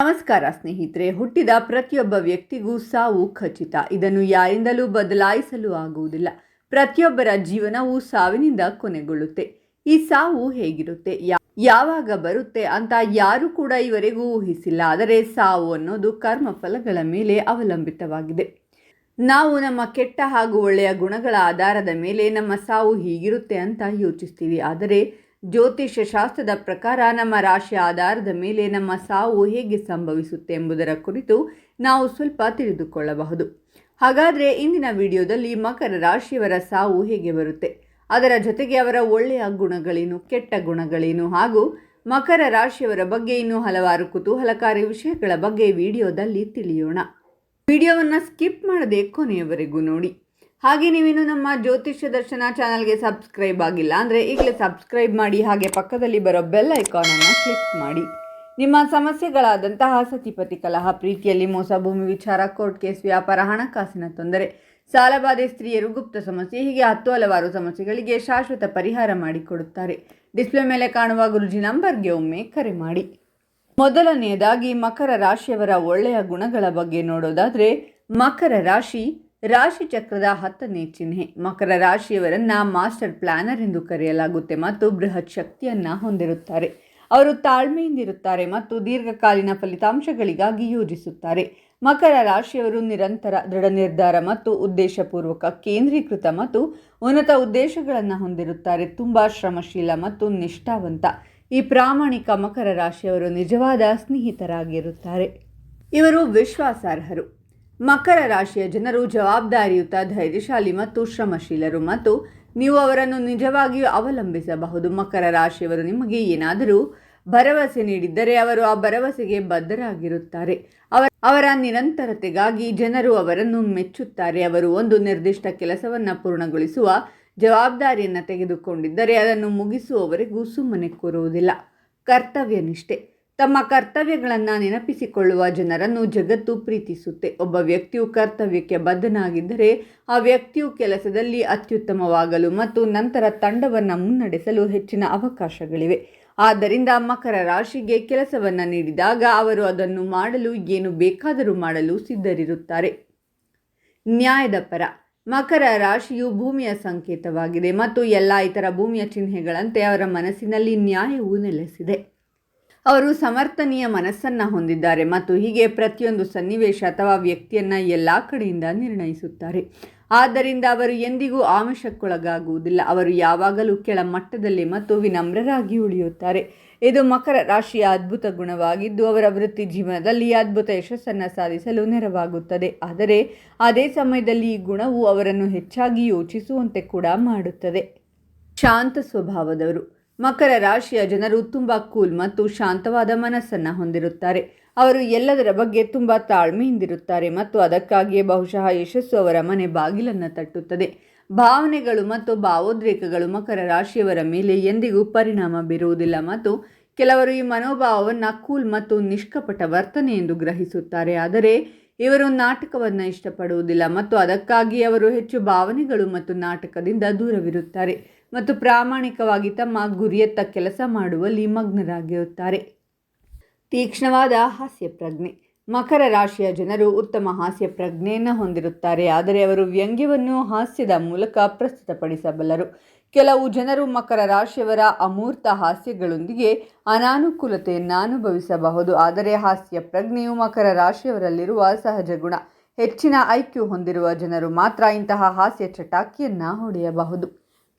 ನಮಸ್ಕಾರ ಸ್ನೇಹಿತರೆ. ಹುಟ್ಟಿದ ಪ್ರತಿಯೊಬ್ಬ ವ್ಯಕ್ತಿಗೂ ಸಾವು ಖಚಿತ. ಇದನ್ನು ಯಾರಿಂದಲೂ ಬದಲಾಯಿಸಲು ಆಗುವುದಿಲ್ಲ. ಪ್ರತಿಯೊಬ್ಬರ ಜೀವನವು ಸಾವಿನಿಂದ ಕೊನೆಗೊಳ್ಳುತ್ತೆ. ಈ ಸಾವು ಹೇಗಿರುತ್ತೆ, ಯಾವಾಗ ಬರುತ್ತೆ ಅಂತ ಯಾರು ಕೂಡ ಇವರೆಗೂ ಊಹಿಸಿಲ್ಲ. ಆದರೆ ಸಾವು ಅನ್ನೋದು ಕರ್ಮಫಲಗಳ ಮೇಲೆ ಅವಲಂಬಿತವಾಗಿದೆ. ನಾವು ನಮ್ಮ ಕೆಟ್ಟ ಹಾಗೂ ಒಳ್ಳೆಯ ಗುಣಗಳ ಆಧಾರದ ಮೇಲೆ ನಮ್ಮ ಸಾವು ಹೀಗಿರುತ್ತೆ ಅಂತ ಯೋಚಿಸ್ತೀವಿ. ಆದರೆ ಜ್ಯೋತಿಷ್ಯ ಶಾಸ್ತ್ರದ ಪ್ರಕಾರ ನಮ್ಮ ರಾಶಿಯ ಆಧಾರದ ಮೇಲೆ ನಮ್ಮ ಸಾವು ಹೇಗೆ ಸಂಭವಿಸುತ್ತೆ ಎಂಬುದರ ಕುರಿತು ನಾವು ಸ್ವಲ್ಪ ತಿಳಿದುಕೊಳ್ಳಬಹುದು. ಹಾಗಾದರೆ ಇಂದಿನ ವಿಡಿಯೋದಲ್ಲಿ ಮಕರ ರಾಶಿಯವರ ಸಾವು ಹೇಗೆ ಬರುತ್ತೆ, ಅದರ ಜೊತೆಗೆ ಅವರ ಒಳ್ಳೆಯ ಗುಣಗಳೇನು, ಕೆಟ್ಟ ಗುಣಗಳೇನು ಹಾಗೂ ಮಕರ ರಾಶಿಯವರ ಬಗ್ಗೆ ಇನ್ನೂ ಹಲವಾರು ಕುತೂಹಲಕಾರಿ ವಿಷಯಗಳ ಬಗ್ಗೆ ವಿಡಿಯೋದಲ್ಲಿ ತಿಳಿಯೋಣ. ವಿಡಿಯೋವನ್ನು ಸ್ಕಿಪ್ ಮಾಡದೆ ಕೊನೆಯವರೆಗೂ ನೋಡಿ. ಹಾಗೆ ನೀವಿನ್ನು ನಮ್ಮ ಜ್ಯೋತಿಷ್ಯ ದರ್ಶನ ಚಾನಲ್ಗೆ ಸಬ್ಸ್ಕ್ರೈಬ್ ಆಗಿಲ್ಲ ಅಂದರೆ ಈಗಲೇ ಸಬ್ಸ್ಕ್ರೈಬ್ ಮಾಡಿ. ಹಾಗೆ ಪಕ್ಕದಲ್ಲಿ ಬರೋ ಬೆಲ್ ಐಕಾನನ್ನು ಕ್ಲಿಕ್ ಮಾಡಿ. ನಿಮ್ಮ ಸಮಸ್ಯೆಗಳಾದಂತಹ ಸತಿಪತಿ ಕಲಹ, ಪ್ರೀತಿಯಲ್ಲಿ ಮೋಸ, ಭೂಮಿ ವಿಚಾರ, ಕೋರ್ಟ್ ಕೇಸ್, ವ್ಯಾಪಾರ, ಹಣಕಾಸಿನ ತೊಂದರೆ, ಸಾಲಬಾಧೆ, ಸ್ತ್ರೀಯರು, ಗುಪ್ತ ಸಮಸ್ಯೆ, ಹೀಗೆ ಹಲವಾರು ಸಮಸ್ಯೆಗಳಿಗೆ ಶಾಶ್ವತ ಪರಿಹಾರ ಮಾಡಿಕೊಡುತ್ತಾರೆ. ಡಿಸ್ಪ್ಲೇ ಮೇಲೆ ಕಾಣುವ ಗುರುಜಿ ನಂಬರ್ಗೆ ಒಮ್ಮೆ ಕರೆ ಮಾಡಿ. ಮೊದಲನೆಯದಾಗಿ ಮಕರ ರಾಶಿಯವರ ಒಳ್ಳೆಯ ಗುಣಗಳ ಬಗ್ಗೆ ನೋಡೋದಾದರೆ, ಮಕರ ರಾಶಿ ಚಕ್ರದ 10ನೇ ಚಿಹ್ನೆ. ಮಕರ ರಾಶಿಯವರನ್ನ ಮಾಸ್ಟರ್ ಪ್ಲಾನರ್ ಎಂದು ಕರೆಯಲಾಗುತ್ತೆ ಮತ್ತು ಬೃಹತ್ ಶಕ್ತಿಯನ್ನ ಹೊಂದಿರುತ್ತಾರೆ. ಅವರು ತಾಳ್ಮೆಯಿಂದಿರುತ್ತಾರೆ ಮತ್ತು ದೀರ್ಘಕಾಲೀನ ಫಲಿತಾಂಶಗಳಿಗಾಗಿ ಯೋಜಿಸುತ್ತಾರೆ. ಮಕರ ರಾಶಿಯವರು ನಿರಂತರ ದೃಢ ನಿರ್ಧಾರ ಮತ್ತು ಉದ್ದೇಶಪೂರ್ವಕ ಕೇಂದ್ರೀಕೃತ ಮತ್ತು ಉನ್ನತ ಉದ್ದೇಶಗಳನ್ನು ಹೊಂದಿರುತ್ತಾರೆ. ತುಂಬಾ ಶ್ರಮಶೀಲ ಮತ್ತು ನಿಷ್ಠಾವಂತ ಈ ಪ್ರಾಮಾಣಿಕ ಮಕರ ರಾಶಿಯವರು ನಿಜವಾದ ಸ್ನೇಹಿತರಾಗಿರುತ್ತಾರೆ. ಇವರು ವಿಶ್ವಾಸಾರ್ಹರು. ಮಕರ ರಾಶಿಯ ಜನರು ಜವಾಬ್ದಾರಿಯುತ, ಧೈರ್ಯಶಾಲಿ ಮತ್ತು ಶ್ರಮಶೀಲರು ಮತ್ತು ನೀವು ಅವರನ್ನು ನಿಜವಾಗಿಯೂ ಅವಲಂಬಿಸಬಹುದು. ಮಕರ ರಾಶಿಯವರು ನಿಮಗೆ ಏನಾದರೂ ಭರವಸೆ ನೀಡಿದ್ದರೆ ಅವರು ಆ ಭರವಸೆಗೆ ಬದ್ಧರಾಗಿರುತ್ತಾರೆ. ಅವರ ನಿರಂತರತೆಗಾಗಿ ಜನರು ಅವರನ್ನು ಮೆಚ್ಚುತ್ತಾರೆ. ಅವರು ಒಂದು ನಿರ್ದಿಷ್ಟ ಕೆಲಸವನ್ನು ಪೂರ್ಣಗೊಳಿಸುವ ಜವಾಬ್ದಾರಿಯನ್ನು ತೆಗೆದುಕೊಂಡಿದ್ದರೆ ಅದನ್ನು ಮುಗಿಸುವವರೆಗೂ ಸುಮ್ಮನೆ ಕೂರುವುದಿಲ್ಲ. ಕರ್ತವ್ಯ ನಿಷ್ಠೆ. ತಮ್ಮ ಕರ್ತವ್ಯಗಳನ್ನು ನೆನಪಿಸಿಕೊಳ್ಳುವ ಜನರನ್ನು ಜಗತ್ತು ಪ್ರೀತಿಸುತ್ತೆ. ಒಬ್ಬ ವ್ಯಕ್ತಿಯು ಕರ್ತವ್ಯಕ್ಕೆ ಬದ್ಧನಾಗಿದ್ದರೆ ಆ ವ್ಯಕ್ತಿಯು ಕೆಲಸದಲ್ಲಿ ಅತ್ಯುತ್ತಮವಾಗಲು ಮತ್ತು ನಂತರ ತಂಡವನ್ನು ಮುನ್ನಡೆಸಲು ಹೆಚ್ಚಿನ ಅವಕಾಶಗಳಿವೆ. ಆದ್ದರಿಂದ ಮಕರ ರಾಶಿಗೆ ಕೆಲಸವನ್ನು ನೀಡಿದಾಗ ಅವರು ಅದನ್ನು ಮಾಡಲು ಏನು ಬೇಕಾದರೂ ಮಾಡಲು ಸಿದ್ಧರಿರುತ್ತಾರೆ. ನ್ಯಾಯದ ಪರ. ಮಕರ ರಾಶಿಯು ಭೂಮಿಯ ಸಂಕೇತವಾಗಿದೆ ಮತ್ತು ಎಲ್ಲ ಇತರ ಭೂಮಿಯ ಚಿಹ್ನೆಗಳಂತೆ ಅವರ ಮನಸ್ಸಿನಲ್ಲಿ ನ್ಯಾಯವು ನೆಲೆಸಿದೆ. ಅವರು ಸಮರ್ಥನೀಯ ಮನಸ್ಸನ್ನು ಹೊಂದಿದ್ದಾರೆ ಮತ್ತು ಹೀಗೆ ಪ್ರತಿಯೊಂದು ಸನ್ನಿವೇಶ ಅಥವಾ ವ್ಯಕ್ತಿಯನ್ನು ಎಲ್ಲ ಕಡೆಯಿಂದ ನಿರ್ಣಯಿಸುತ್ತಾರೆ. ಆದ್ದರಿಂದ ಅವರು ಎಂದಿಗೂ ಆಮಿಷಕ್ಕೊಳಗಾಗುವುದಿಲ್ಲ. ಅವರು ಯಾವಾಗಲೂ ಕೆಳಮಟ್ಟದಲ್ಲಿ ಮತ್ತು ವಿನಮ್ರರಾಗಿ ಉಳಿಯುತ್ತಾರೆ. ಇದು ಮಕರ ರಾಶಿಯ ಅದ್ಭುತ ಗುಣವಾಗಿದ್ದು ಅವರ ವೃತ್ತಿ ಜೀವನದಲ್ಲಿ ಅದ್ಭುತ ಯಶಸ್ಸನ್ನು ಸಾಧಿಸಲು ನೆರವಾಗುತ್ತದೆ. ಆದರೆ ಅದೇ ಸಮಯದಲ್ಲಿ ಈ ಗುಣವು ಅವರನ್ನು ಹೆಚ್ಚಾಗಿ ಯೋಚಿಸುವಂತೆ ಕೂಡ ಮಾಡುತ್ತದೆ. ಶಾಂತ ಸ್ವಭಾವದವರು. ಮಕರ ರಾಶಿಯ ಜನರು ತುಂಬ ಕೂಲ್ ಮತ್ತು ಶಾಂತವಾದ ಮನಸ್ಸನ್ನು ಹೊಂದಿರುತ್ತಾರೆ. ಅವರು ಎಲ್ಲದರ ಬಗ್ಗೆ ತುಂಬ ತಾಳ್ಮೆಯಿಂದಿರುತ್ತಾರೆ ಮತ್ತು ಅದಕ್ಕಾಗಿಯೇ ಬಹುಶಃ ಯಶಸ್ಸು ಅವರ ಮನೆ ಬಾಗಿಲನ್ನು ತಟ್ಟುತ್ತದೆ. ಭಾವನೆಗಳು ಮತ್ತು ಭಾವೋದ್ರೇಕಗಳು ಮಕರ ರಾಶಿಯವರ ಮೇಲೆ ಎಂದಿಗೂ ಪರಿಣಾಮ ಬೀರುವುದಿಲ್ಲ ಮತ್ತು ಕೆಲವರು ಈ ಮನೋಭಾವವನ್ನು ಕೂಲ್ ಮತ್ತು ನಿಷ್ಕಪಟ ವರ್ತನೆ ಎಂದು ಗ್ರಹಿಸುತ್ತಾರೆ. ಆದರೆ ಇವರು ನಾಟಕವನ್ನು ಇಷ್ಟಪಡುವುದಿಲ್ಲ ಮತ್ತು ಅದಕ್ಕಾಗಿ ಅವರು ಹೆಚ್ಚು ಭಾವನೆಗಳು ಮತ್ತು ನಾಟಕದಿಂದ ದೂರವಿರುತ್ತಾರೆ ಮತ್ತು ಪ್ರಾಮಾಣಿಕವಾಗಿ ತಮ್ಮ ಗುರಿಯತ್ತ ಕೆಲಸ ಮಾಡುವಲ್ಲಿ ಮಗ್ನರಾಗಿರುತ್ತಾರೆ. ತೀಕ್ಷ್ಣವಾದ ಹಾಸ್ಯ ಪ್ರಜ್ಞೆ. ಮಕರ ರಾಶಿಯ ಜನರು ಉತ್ತಮ ಹಾಸ್ಯ ಪ್ರಜ್ಞೆಯನ್ನು ಹೊಂದಿರುತ್ತಾರೆ. ಆದರೆ ಅವರು ವ್ಯಂಗ್ಯವನ್ನು ಹಾಸ್ಯದ ಮೂಲಕ ಪ್ರಸ್ತುತಪಡಿಸಬಲ್ಲರು. ಕೆಲವು ಜನರು ಮಕರ ರಾಶಿಯವರ ಅಮೂರ್ತ ಹಾಸ್ಯಗಳೊಂದಿಗೆ ಅನಾನುಕೂಲತೆಯನ್ನು ಅನುಭವಿಸಬಹುದು. ಆದರೆ ಹಾಸ್ಯ ಪ್ರಜ್ಞೆಯು ಮಕರ ರಾಶಿಯವರಲ್ಲಿರುವ ಸಹಜ ಗುಣ. ಹೆಚ್ಚಿನ ಐಕ್ಯೂ ಹೊಂದಿರುವ ಜನರು ಮಾತ್ರ ಇಂತಹ ಹಾಸ್ಯ ಚಟಾಕಿಯನ್ನು ಹೊಡೆಯಬಹುದು.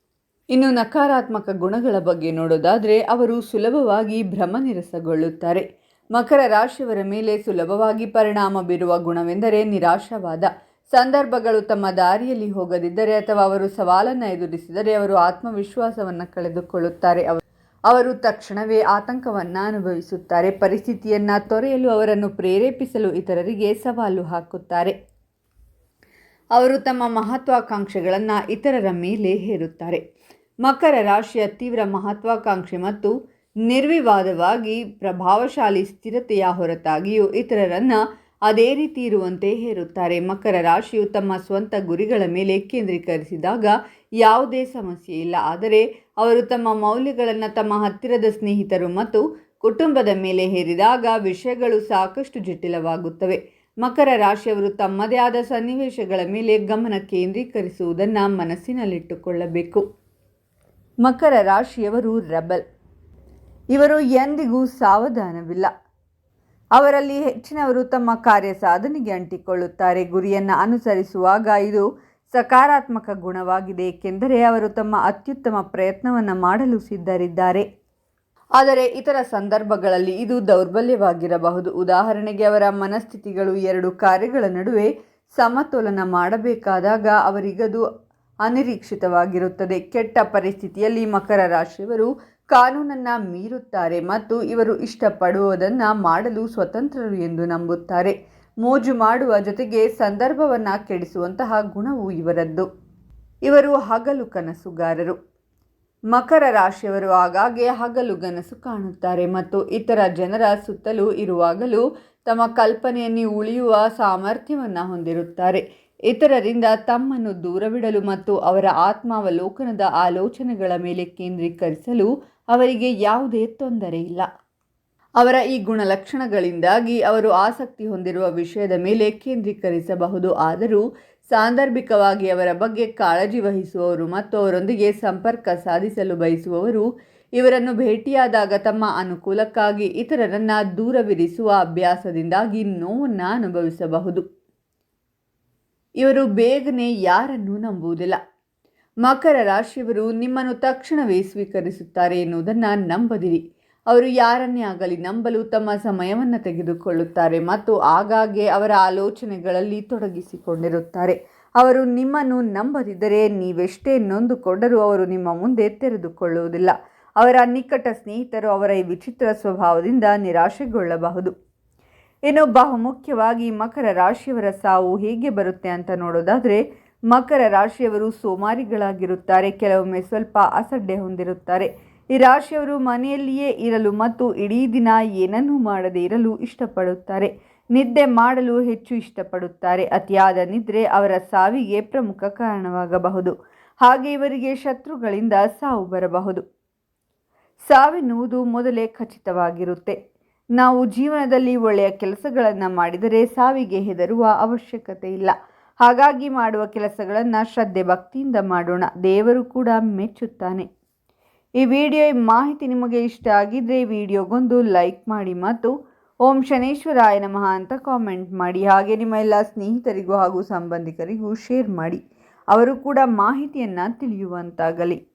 ಇನ್ನು ನಕಾರಾತ್ಮಕ ಗುಣಗಳ ಬಗ್ಗೆ ನೋಡೋದಾದರೆ, ಅವರು ಸುಲಭವಾಗಿ ಭ್ರಮನಿರಸಗೊಳ್ಳುತ್ತಾರೆ. ಮಕರ ರಾಶಿಯವರ ಮೇಲೆ ಸುಲಭವಾಗಿ ಪರಿಣಾಮ ಬೀರುವ ಗುಣವೆಂದರೆ ನಿರಾಶಾವಾದ. ಸಂದರ್ಭಗಳು ತಮ್ಮ ದಾರಿಯಲ್ಲಿ ಹೋಗದಿದ್ದರೆ ಅಥವಾ ಅವರು ಸವಾಲನ್ನು ಎದುರಿಸಿದರೆ ಅವರು ಆತ್ಮವಿಶ್ವಾಸವನ್ನು ಕಳೆದುಕೊಳ್ಳುತ್ತಾರೆ. ಅವರು ತಕ್ಷಣವೇ ಆತಂಕವನ್ನು ಅನುಭವಿಸುತ್ತಾರೆ. ಪರಿಸ್ಥಿತಿಯನ್ನು ತೊರೆಯಲು ಅವರನ್ನು ಪ್ರೇರೇಪಿಸಲು ಇತರರಿಗೆ ಸವಾಲು ಹಾಕುತ್ತಾರೆ. ಅವರು ತಮ್ಮ ಮಹತ್ವಾಕಾಂಕ್ಷೆಗಳನ್ನು ಇತರರ ಮೇಲೆ ಹೇರುತ್ತಾರೆ. ಮಕರ ರಾಶಿಯ ತೀವ್ರ ಮಹತ್ವಾಕಾಂಕ್ಷೆ ಮತ್ತು ನಿರ್ವಿವಾದವಾಗಿ ಪ್ರಭಾವಶಾಲಿ ಸ್ಥಿರತೆಯ ಹೊರತಾಗಿಯೂ ಇತರರನ್ನು ಅದೇ ರೀತಿ ಇರುವಂತೆ ಹೇರುತ್ತಾರೆ. ಮಕರ ರಾಶಿಯು ತಮ್ಮ ಸ್ವಂತ ಗುರಿಗಳ ಮೇಲೆ ಕೇಂದ್ರೀಕರಿಸಿದಾಗ ಯಾವುದೇ ಸಮಸ್ಯೆ ಇಲ್ಲ. ಆದರೆ ಅವರು ತಮ್ಮ ಮೌಲ್ಯಗಳನ್ನು ತಮ್ಮ ಹತ್ತಿರದ ಸ್ನೇಹಿತರು ಮತ್ತು ಕುಟುಂಬದ ಮೇಲೆ ಹೇರಿದಾಗ ವಿಷಯಗಳು ಸಾಕಷ್ಟು ಜಟಿಲವಾಗುತ್ತವೆ. ಮಕರ ರಾಶಿಯವರು ತಮ್ಮದೇ ಆದ ಸನ್ನಿವೇಶಗಳ ಮೇಲೆ ಗಮನ ಕೇಂದ್ರೀಕರಿಸುವುದನ್ನು ಮನಸ್ಸಿನಲ್ಲಿಟ್ಟುಕೊಳ್ಳಬೇಕು. ಮಕರ ರಾಶಿಯವರು ರೆಬಲ್. ಇವರು ಎಂದಿಗೂ ಸಾವಧಾನವಿಲ್ಲ. ಅವರಲ್ಲಿ ಹೆಚ್ಚಿನವರು ತಮ್ಮ ಕಾರ್ಯ ಸಾಧನೆಗೆ ಅಂಟಿಕೊಳ್ಳುತ್ತಾರೆ. ಗುರಿಯನ್ನು ಅನುಸರಿಸುವಾಗ ಇದು ಸಕಾರಾತ್ಮಕ ಗುಣವಾಗಿದೆ, ಏಕೆಂದರೆ ಅವರು ತಮ್ಮ ಅತ್ಯುತ್ತಮ ಪ್ರಯತ್ನವನ್ನು ಮಾಡಲು ಸಿದ್ಧರಿದ್ದಾರೆ. ಆದರೆ ಇತರ ಸಂದರ್ಭಗಳಲ್ಲಿ ಇದು ದೌರ್ಬಲ್ಯವಾಗಿರಬಹುದು. ಉದಾಹರಣೆಗೆ, ಅವರ ಮನಸ್ಥಿತಿಗಳು ಎರಡು ಕಾರ್ಯಗಳ ನಡುವೆ ಸಮತೋಲನ ಮಾಡಬೇಕಾದಾಗ ಅವರಿಗದು ಅನಿರೀಕ್ಷಿತವಾಗಿರುತ್ತದೆ. ಕೆಟ್ಟ ಪರಿಸ್ಥಿತಿಯಲ್ಲಿ ಮಕರ ರಾಶಿಯವರು ಕಾನೂನನ್ನು ಮೀರುತ್ತಾರೆ ಮತ್ತು ಇವರು ಇಷ್ಟಪಡುವುದನ್ನು ಮಾಡಲು ಸ್ವತಂತ್ರರು ಎಂದು ನಂಬುತ್ತಾರೆ. ಮೋಜು ಮಾಡುವ ಜೊತೆಗೆ ಸಂದರ್ಭವನ್ನು ಕೆಡಿಸುವಂತಹ ಗುಣವು ಇವರದ್ದು. ಇವರು ಹಗಲು ಕನಸುಗಾರರು. ಮಕರ ರಾಶಿಯವರು ಆಗಾಗ್ಗೆ ಹಗಲುಗನಸು ಕಾಣುತ್ತಾರೆ ಮತ್ತು ಇತರ ಜನರ ಸುತ್ತಲೂ ಇರುವಾಗಲೂ ತಮ್ಮ ಕಲ್ಪನೆಯಲ್ಲಿ ಉಳಿಯುವ ಸಾಮರ್ಥ್ಯವನ್ನು ಹೊಂದಿರುತ್ತಾರೆ. ಇತರರಿಂದ ತಮ್ಮನ್ನು ದೂರವಿಡಲು ಮತ್ತು ಅವರ ಆತ್ಮಾವಲೋಕನದ ಆಲೋಚನೆಗಳ ಮೇಲೆ ಕೇಂದ್ರೀಕರಿಸಲು ಅವರಿಗೆ ಯಾವುದೇ ತೊಂದರೆ ಇಲ್ಲ. ಅವರ ಈ ಗುಣಲಕ್ಷಣಗಳಿಂದಾಗಿ ಅವರು ಆಸಕ್ತಿ ಹೊಂದಿರುವ ವಿಷಯದ ಮೇಲೆ ಕೇಂದ್ರೀಕರಿಸಬಹುದು. ಆದರೂ ಸಾಂದರ್ಭಿಕವಾಗಿ ಅವರ ಬಗ್ಗೆ ಕಾಳಜಿ ವಹಿಸುವವರು ಮತ್ತು ಅವರೊಂದಿಗೆ ಸಂಪರ್ಕ ಸಾಧಿಸಲು ಬಯಸುವವರು ಇವರನ್ನು ಭೇಟಿಯಾದಾಗ ತಮ್ಮ ಅನುಕೂಲಕ್ಕಾಗಿ ಇತರರನ್ನು ದೂರವಿರಿಸುವ ಅಭ್ಯಾಸದಿಂದಾಗಿ ನೋವನ್ನು ಅನುಭವಿಸಬಹುದು. ಇವರು ಬೇಗನೆ ಯಾರನ್ನೂ ನಂಬುವುದಿಲ್ಲ. ಮಕರ ರಾಶಿಯವರು ನಿಮ್ಮನ್ನು ತಕ್ಷಣವೇ ಸ್ವೀಕರಿಸುತ್ತಾರೆ ಎನ್ನುವುದನ್ನು ನಂಬದಿರಿ. ಅವರು ಯಾರನ್ನೇ ಆಗಲಿ ನಂಬಲು ತಮ್ಮ ಸಮಯವನ್ನು ತೆಗೆದುಕೊಳ್ಳುತ್ತಾರೆ ಮತ್ತು ಆಗಾಗ್ಗೆ ಅವರ ಆಲೋಚನೆಗಳಲ್ಲಿ ತೊಡಗಿಸಿಕೊಂಡಿರುತ್ತಾರೆ. ಅವರು ನಿಮ್ಮನ್ನು ನಂಬದಿದ್ದರೆ ನೀವೆಷ್ಟೇ ನೊಂದುಕೊಂಡರೂ ಅವರು ನಿಮ್ಮ ಮುಂದೆ ತೆರೆದುಕೊಳ್ಳುವುದಿಲ್ಲ. ಅವರ ನಿಕಟ ಸ್ನೇಹಿತರು ಅವರ ಈ ವಿಚಿತ್ರ ಸ್ವಭಾವದಿಂದ ನಿರಾಶೆಗೊಳ್ಳಬಹುದು. ಇನ್ನು ಬಹುಮುಖ್ಯವಾಗಿ ಮಕರ ರಾಶಿಯವರ ಸಾವು ಹೇಗೆ ಬರುತ್ತೆ ಅಂತ ನೋಡೋದಾದರೆ, ಮಕರ ರಾಶಿಯವರು ಸೋಮಾರಿಗಳಾಗಿರುತ್ತಾರೆ. ಕೆಲವೊಮ್ಮೆ ಸ್ವಲ್ಪ ಅಸಡ್ಡೆ ಹೊಂದಿರುತ್ತಾರೆ. ಈ ರಾಶಿಯವರು ಮನೆಯಲ್ಲಿಯೇ ಇರಲು ಮತ್ತು ಇಡೀ ದಿನ ಏನನ್ನೂ ಮಾಡದೇ ಇರಲು ಇಷ್ಟಪಡುತ್ತಾರೆ. ನಿದ್ದೆ ಮಾಡಲು ಹೆಚ್ಚು ಇಷ್ಟಪಡುತ್ತಾರೆ. ಅತಿಯಾದ ನಿದ್ರೆ ಅವರ ಸಾವಿಗೆ ಪ್ರಮುಖ ಕಾರಣವಾಗಬಹುದು. ಹಾಗೆ ಇವರಿಗೆ ಶತ್ರುಗಳಿಂದ ಸಾವು ಬರಬಹುದು. ಸಾವಿರುವುದು ಮೊದಲೇ ಖಚಿತವಾಗಿರುತ್ತೆ. ನಾವು ಜೀವನದಲ್ಲಿ ಒಳ್ಳೆಯ ಕೆಲಸಗಳನ್ನು ಮಾಡಿದರೆ ಸಾವಿಗೆ ಹೆದರುವ ಅವಶ್ಯಕತೆ ಇಲ್ಲ. ಹಾಗಾಗಿ ಮಾಡುವ ಕೆಲಸಗಳನ್ನು ಶ್ರದ್ಧೆ ಭಕ್ತಿಯಿಂದ ಮಾಡೋಣ. ದೇವರು ಕೂಡ ಮೆಚ್ಚುತ್ತಾನೆ. ಈ ಮಾಹಿತಿ ನಿಮಗೆ ಇಷ್ಟ ಆಗಿದ್ದರೆ ವಿಡಿಯೋಗೊಂದು ಲೈಕ್ ಮಾಡಿ ಮತ್ತು ಓಂ ಶನೇಶ್ವರಾಯ ನಮಃ ಅಂತ ಕಾಮೆಂಟ್ ಮಾಡಿ. ಹಾಗೆ ನಿಮ್ಮ ಎಲ್ಲ ಸ್ನೇಹಿತರಿಗೂ ಹಾಗೂ ಸಂಬಂಧಿಕರಿಗೂ ಶೇರ್ ಮಾಡಿ. ಅವರು ಕೂಡ ಮಾಹಿತಿಯನ್ನು ತಿಳಿಯುವಂತಾಗಲಿ.